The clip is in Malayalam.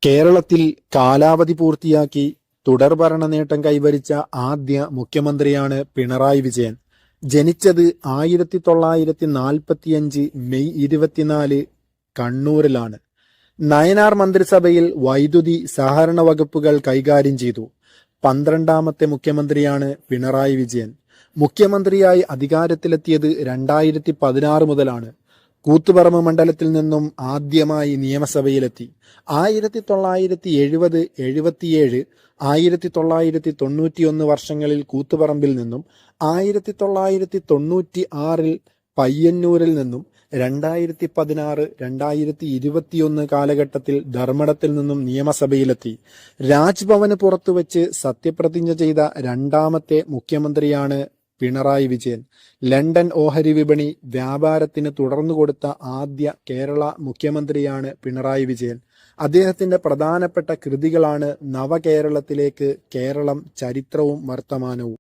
കേരളത്തിൽ കാലാവധി പൂർത്തിയാക്കി തുടർഭരണ നേട്ടം കൈവരിച്ച ആദ്യ മുഖ്യമന്ത്രിയാണ് പിണറായി വിജയൻ. ജനിച്ചത് 1945 മെയ് 24 കണ്ണൂരിലാണ്. നയനാർ മന്ത്രിസഭയിൽ വൈദ്യുതി സഹകരണ വകുപ്പുകൾ കൈകാര്യം ചെയ്തു. 12ാമത്തെ മുഖ്യമന്ത്രിയാണ് പിണറായി വിജയൻ. മുഖ്യമന്ത്രിയായി അധികാരത്തിലെത്തിയത് 2016 മുതലാണ്. കൂത്തുപറമ്പ് മണ്ഡലത്തിൽ നിന്നും ആദ്യമായി നിയമസഭയിലെത്തി. 1970, 77, 1991 വർഷങ്ങളിൽ കൂത്തുപറമ്പിൽ നിന്നും 1996 പയ്യന്നൂരിൽ നിന്നും 2016, 2021 കാലഘട്ടത്തിൽ ധർമ്മടത്തിൽ നിന്നും നിയമസഭയിലെത്തി. രാജ്ഭവന് പുറത്തുവച്ച് സത്യപ്രതിജ്ഞ ചെയ്ത രണ്ടാമത്തെ മുഖ്യമന്ത്രിയാണ് പിണറായി വിജയൻ. ലണ്ടൻ ഓഹരി വിപണി വ്യാപാരത്തിന് തുടർന്നു കൊടുത്ത ആദ്യ കേരള മുഖ്യമന്ത്രിയാണ് പിണറായി വിജയൻ. അദ്ദേഹത്തിന്റെ പ്രധാനപ്പെട്ട കൃതികളാണ് നവകേരളത്തിലേക്ക് കേരളം ചരിത്രവും വർത്തമാനവും.